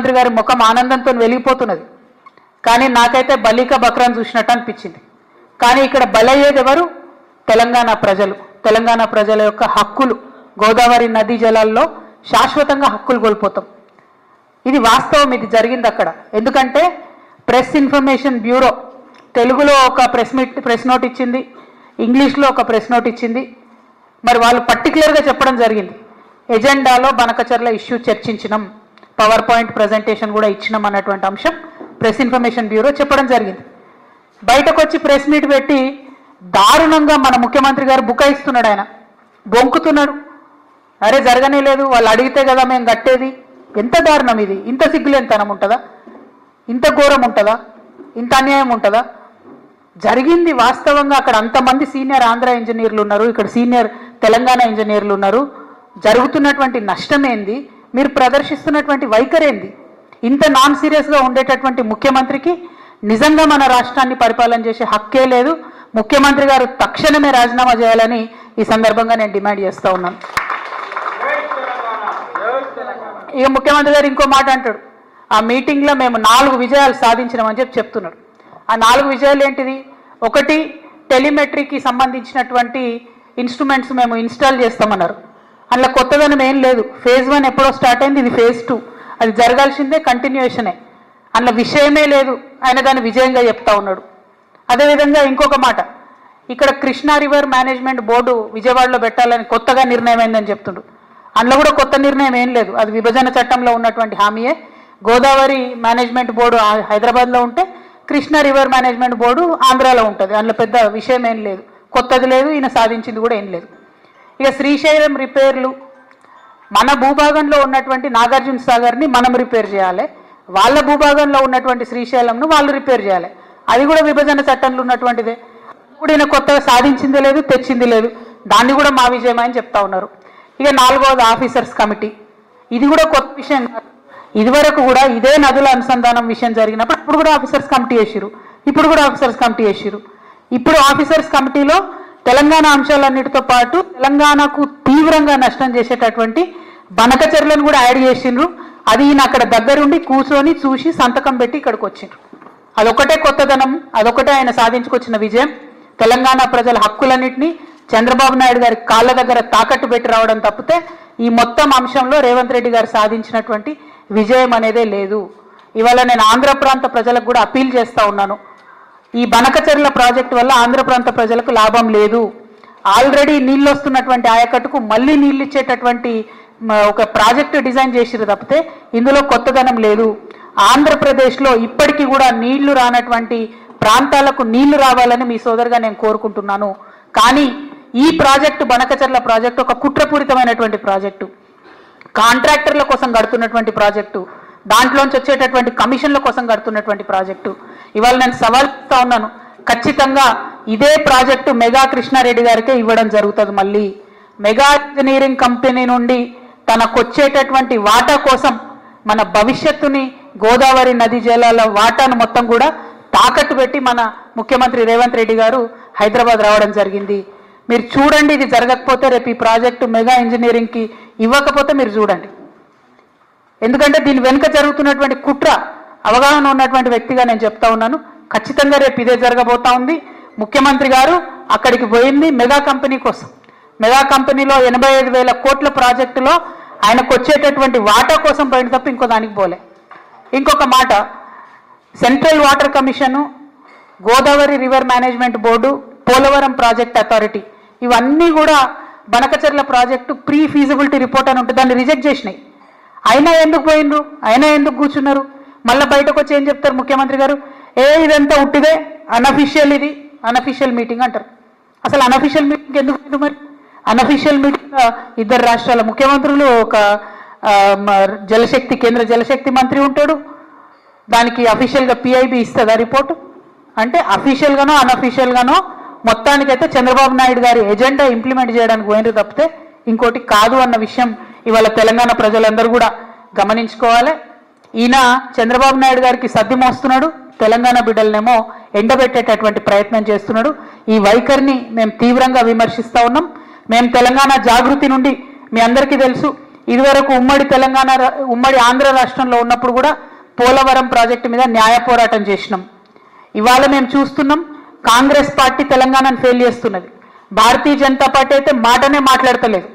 ముఖ్యమంత్రి గారి ముఖం ఆనందంతో వెలిగిపోతున్నది. కానీ నాకైతే బలిక బక్రాన్ చూసినట్టు అనిపించింది. కానీ ఇక్కడ బలయ్యేది ఎవరు? తెలంగాణ ప్రజలు. తెలంగాణ ప్రజల యొక్క హక్కులు, గోదావరి నదీ జలాల్లో శాశ్వతంగా హక్కులు కోల్పోతాం. ఇది వాస్తవం, ఇది జరిగింది అక్కడ. ఎందుకంటే ప్రెస్ ఇన్ఫర్మేషన్ బ్యూరో తెలుగులో ఒక ప్రెస్ నోట్ ఇచ్చింది, ఇంగ్లీష్లో ఒక ప్రెస్ నోట్ ఇచ్చింది. మరి వాళ్ళు పర్టికులర్గా చెప్పడం జరిగింది, ఎజెండాలో బనకచర్ల ఇష్యూ చర్చించినాం, పవర్ పాయింట్ ప్రజెంటేషన్ కూడా ఇచ్చినాం అన్నటువంటి అంశం ప్రెస్ ఇన్ఫర్మేషన్ బ్యూరో చెప్పడం జరిగింది. బయటకు వచ్చి ప్రెస్ మీట్ పెట్టి దారుణంగా మన ముఖ్యమంత్రి గారు బుకాయిస్తున్నాడు, ఆయన బొంకుతున్నాడు. అరే జరగనే లేదు, వాళ్ళు అడిగితే కదా మేము కట్టేది. ఎంత దారుణం ఇది! ఇంత సిగ్గులేనితనం ఉంటుందా? ఇంత ఘోరం ఉంటుందా? ఇంత అన్యాయం ఉంటుందా? జరిగింది వాస్తవంగా. అక్కడ అంతమంది సీనియర్ ఆంధ్ర ఇంజనీర్లు ఉన్నారు, ఇక్కడ సీనియర్ తెలంగాణ ఇంజనీర్లు ఉన్నారు. జరుగుతున్నటువంటి నష్టమేంది, మీరు ప్రదర్శిస్తున్నటువంటి వైఖరేంది? ఇంత నాన్ సీరియస్గా ఉండేటటువంటి ముఖ్యమంత్రికి నిజంగా మన రాష్ట్రాన్ని పరిపాలన చేసే హక్కే లేదు. ముఖ్యమంత్రి గారు తక్షణమే రాజీనామా చేయాలని ఈ సందర్భంగా నేను డిమాండ్ చేస్తూ ఉన్నాను. ఇక ముఖ్యమంత్రి గారు ఇంకో మాట అంటాడు, ఆ మీటింగ్లో మేము 4 విజయాలు సాధించినామని చెప్తున్నాడు. ఆ 4 విజయాలు ఏంటిది? ఒకటి, టెలిమెట్రీకి సంబంధించినటువంటి ఇన్స్ట్రుమెంట్స్ మేము ఇన్స్టాల్ చేస్తామన్నారు. అందులో కొత్తదనం ఏం లేదు. ఫేజ్ 1 ఎప్పుడో స్టార్ట్ అయింది, ఇది ఫేజ్ 2. అది జరగాల్సిందే, కంటిన్యూషనే. అందులో విషయమే లేదు, ఆయన దాన్ని విజయంగా చెప్తా ఉన్నాడు. అదేవిధంగా ఇంకొక మాట, ఇక్కడ కృష్ణా రివర్ మేనేజ్మెంట్ బోర్డు విజయవాడలో పెట్టాలని కొత్తగా నిర్ణయం అయిందని చెప్తుండు. అందులో కూడా కొత్త నిర్ణయం ఏం లేదు, అది విభజన చట్టంలో ఉన్నటువంటి హామీయే. గోదావరి మేనేజ్మెంట్ బోర్డు హైదరాబాద్లో ఉంటే కృష్ణా రివర్ మేనేజ్మెంట్ బోర్డు ఆంధ్రాలో ఉంటుంది. అందులో పెద్ద విషయం ఏం లేదు, కొత్తది లేదు, ఈయన సాధించింది కూడా ఏం లేదు. ఇక శ్రీశైలం రిపేర్లు, మన భూభాగంలో ఉన్నటువంటి నాగార్జున సాగర్ని మనం రిపేర్ చేయాలి, వాళ్ళ భూభాగంలో ఉన్నటువంటి శ్రీశైలంను వాళ్ళు రిపేర్ చేయాలి. అది కూడా విభజన చట్టంలో ఉన్నటువంటిదే. ఇప్పుడు ఈయన కొత్తగా సాధించింది లేదు, తెచ్చింది లేదు. దాన్ని కూడా మా విజయం అని చెప్తా ఉన్నారు. ఇక 4వది ఆఫీసర్స్ కమిటీ. ఇది కూడా కొత్త విషయం కాదు. ఇదివరకు కూడా ఇదే నదుల అనుసంధానం విషయం జరిగినప్పుడు ఇప్పుడు కూడా ఆఫీసర్స్ కమిటీ వేసిరు, ఇప్పుడు కూడా ఆఫీసర్స్ కమిటీ వేసిరు. ఇప్పుడు ఆఫీసర్స్ కమిటీలో తెలంగాణ అంశాలన్నిటితో పాటు తెలంగాణకు తీవ్రంగా నష్టం చేసేటటువంటి బనకచర్లను కూడా యాడ్ చేసిండ్రు. అది ఈయన అక్కడ దగ్గరుండి కూర్చొని చూసి సంతకం పెట్టి ఇక్కడికి వచ్చిండ్రు. అదొకటే కొత్తదనం, అదొకటే ఆయన సాధించుకొచ్చిన విజయం. తెలంగాణ ప్రజల హక్కులన్నింటినీ చంద్రబాబు నాయుడు గారి కాళ్ళ దగ్గర తాకట్టు పెట్టి రావడం తప్పితే ఈ మొత్తం అంశంలో రేవంత్ రెడ్డి గారు సాధించినటువంటి విజయం అనేదే లేదు. ఇవాళ నేను ఆంధ్ర ప్రాంత ప్రజలకు కూడా అపీల్ చేస్తూ ఉన్నాను, ఈ బనకచర్ల ప్రాజెక్టు వల్ల ఆంధ్ర ప్రాంత ప్రజలకు లాభం లేదు. ఆల్రెడీ నీళ్ళు వస్తున్నటువంటి ఆయకట్టుకు మళ్ళీ నీళ్ళు ఇచ్చేటటువంటి ఒక ప్రాజెక్టు డిజైన్ చేసిరు తప్పితే ఇందులో కొత్తదనం లేదు. ఆంధ్రప్రదేశ్లో ఇప్పటికీ కూడా నీళ్లు రానటువంటి ప్రాంతాలకు నీళ్లు రావాలని మీ సోదరుగా నేను కోరుకుంటున్నాను. కానీ ఈ ప్రాజెక్టు, బనకచర్ల ప్రాజెక్టు ఒక కుట్రపూరితమైనటువంటి ప్రాజెక్టు, కాంట్రాక్టర్ల కోసం కడుతున్నటువంటి ప్రాజెక్టు, దాంట్లోంచి వచ్చేటటువంటి కమిషన్ల కోసం కడుతున్నటువంటి ప్రాజెక్టు. ఇవాళ నేను సవాల్ చేస్తా ఉన్నాను, ఖచ్చితంగా ఇదే ప్రాజెక్టు మెగా కృష్ణారెడ్డి గారికే ఇవ్వడం జరుగుతుంది. మళ్ళీ మెగా ఇంజనీరింగ్ కంపెనీ నుండి తనకొచ్చేటటువంటి వాటా కోసం మన భవిష్యత్తుని, గోదావరి నదీ జలాల వాటాను మొత్తం కూడా తాకట్టు పెట్టి మన ముఖ్యమంత్రి రేవంత్ రెడ్డి గారు హైదరాబాద్ రావడం జరిగింది. మీరు చూడండి, ఇది జరగకపోతే రేపు ఈ ప్రాజెక్టు మెగా ఇంజనీరింగ్కి ఇవ్వకపోతే మీరు చూడండి. ఎందుకంటే దీని వెనుక జరుగుతున్నటువంటి కుట్ర అవగాహన ఉన్నటువంటి వ్యక్తిగా నేను చెప్తా ఉన్నాను. ఖచ్చితంగా రేపు ఇదే జరగబోతా ఉంది. ముఖ్యమంత్రి గారు అక్కడికి పోయింది మెగా కంపెనీ కోసం. మెగా కంపెనీలో 85,000 కోట్ల ప్రాజెక్టులో ఆయనకు వచ్చేటటువంటి వాటా కోసం పోయిన తప్ప ఇంకో దానికి పోలే. ఇంకొక మాట, central water commission, Godavari river management board, Polavaram project authority, ఇవన్నీ కూడా Banakacherla project pre feasibility report అని ఉంటుంది, దాన్ని రిజెక్ట్ చేసినాయి. అయినా ఎందుకు పోయినరు, అయినా ఎందుకు కూర్చున్నారు? మళ్ళీ బయటకు వచ్చి ఏం చెప్తారు ముఖ్యమంత్రి గారు? ఇదంతా ఉట్టిదే, అనఫిషియల్, ఇది అనఫిషియల్ మీటింగ్ అంటారు. అసలు అనఫిషియల్ మీటింగ్ ఎందుకు లేదు? మరి అనఫిషియల్ మీటింగ్ 2 రాష్ట్రాల ముఖ్యమంత్రులు, ఒక జలశక్తి, కేంద్ర జలశక్తి మంత్రి ఉంటాడు, దానికి అఫీషియల్గా పిఐబి ఇస్తుందా రిపోర్టు? అంటే అఫీషియల్గానో అనఫీషియల్గానో మొత్తానికైతే చంద్రబాబు నాయుడు గారి ఎజెండా ఇంప్లిమెంట్ చేయడానికి పోయినరు తప్పితే ఇంకోటి కాదు అన్న విషయం ఇవాళ తెలంగాణ ప్రజలందరూ కూడా గమనించుకోవాలి. ఈయన చంద్రబాబు నాయుడు గారికి సర్ది మోస్తున్నాడు, తెలంగాణ బిడ్డలనేమో ఎండబెట్టేటటువంటి ప్రయత్నం చేస్తున్నాడు. ఈ వైఖరిని మేము తీవ్రంగా విమర్శిస్తూ ఉన్నాం. మేము తెలంగాణ జాగృతి నుండి, మీ అందరికీ తెలుసు, ఇదివరకు ఉమ్మడి ఆంధ్ర రాష్ట్రంలో ఉన్నప్పుడు కూడా పోలవరం ప్రాజెక్టు మీద న్యాయ పోరాటం చేసినాం. ఇవాళ మేము చూస్తున్నాం కాంగ్రెస్ పార్టీ తెలంగాణను ఫెయిల్ చేస్తున్నది. భారతీయ జనతా పార్టీ అయితే మాటనే మాట్లాడతలేదు.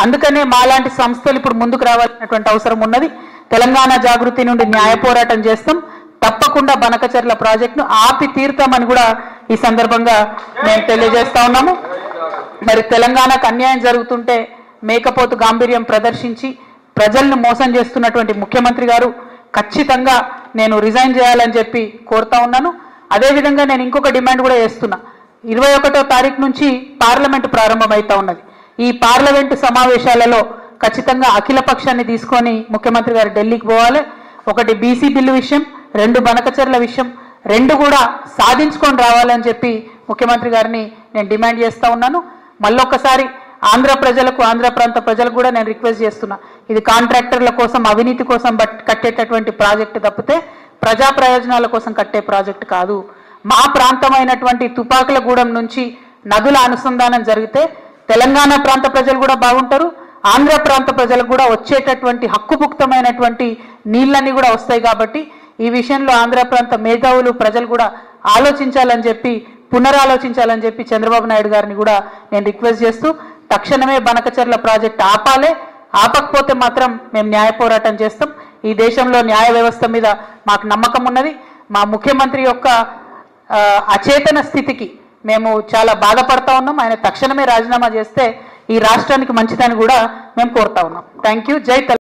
అందుకనే మాలాంటి సంస్థలు ఇప్పుడు ముందుకు రావాల్సినటువంటి అవసరం ఉన్నది. తెలంగాణ జాగృతి నుండి న్యాయ పోరాటం చేస్తాం. తప్పకుండా బనకచర్ల ప్రాజెక్టును ఆపి తీరుతామని కూడా ఈ సందర్భంగా మేము తెలియజేస్తా ఉన్నాము. మరి తెలంగాణకు అన్యాయం జరుగుతుంటే మేకపోతు గాంభీర్యం ప్రదర్శించి ప్రజలను మోసం చేస్తున్నటువంటి ముఖ్యమంత్రి గారు ఖచ్చితంగా నేను రిజైన్ చేయాలని చెప్పి కోరుతా ఉన్నాను. అదేవిధంగా నేను ఇంకొక డిమాండ్ కూడా చేస్తున్నా. 21వ తారీఖు నుంచి పార్లమెంటు ప్రారంభమవుతా ఉన్నది. ఈ పార్లమెంటు సమావేశాలలో ఖచ్చితంగా అఖిల పక్షాన్ని తీసుకొని ముఖ్యమంత్రి గారు ఢిల్లీకి పోవాలి. ఒకటి బీసీ బిల్లు విషయం, 2 బనకచర్ల విషయం, 2 కూడా సాధించుకొని రావాలని చెప్పి ముఖ్యమంత్రి గారిని నేను డిమాండ్ చేస్తా ఉన్నాను. మళ్ళొక్కసారి ఆంధ్ర ప్రజలకు, ఆంధ్ర ప్రాంత ప్రజలకు కూడా నేను రిక్వెస్ట్ చేస్తున్నా, ఇది కాంట్రాక్టర్ల కోసం, అవినీతి కోసం కట్టేటటువంటి ప్రాజెక్టు తప్పితే ప్రజా ప్రయోజనాల కోసం కట్టే ప్రాజెక్టు కాదు. మా ప్రాంతమైనటువంటి తుపాకులగూడెం నుంచి నదుల అనుసంధానం జరిగితే తెలంగాణ ప్రాంత ప్రజలు కూడా బాగుంటారు, ఆంధ్ర ప్రాంత ప్రజలకు కూడా వచ్చేటటువంటి హక్కుభుక్తమైనటువంటి నీళ్ళన్నీ కూడా వస్తాయి. కాబట్టి ఈ విషయంలో ఆంధ్ర ప్రాంత మేధావులు, ప్రజలు కూడా ఆలోచించాలని చెప్పి, పునరాలోచించాలని చెప్పి చంద్రబాబు నాయుడు గారిని కూడా నేను రిక్వెస్ట్ చేస్తూ తక్షణమే బనకచర్ల ప్రాజెక్ట్ ఆపాలే. ఆపకపోతే మాత్రం మేము న్యాయ పోరాటం చేస్తాం. ఈ దేశంలో న్యాయ వ్యవస్థ మీద మాకు నమ్మకం ఉన్నది. మా ముఖ్యమంత్రి యొక్క అచేతన స్థితికి మేము చాలా బాధపడతా ఉన్నాం. ఆయన తక్షణమే రాజీనామా చేస్తే ఈ రాష్ట్రానికి మంచిదని కూడా మేము కోరుతా ఉన్నాం. Thank you. జై తెలంగాణ.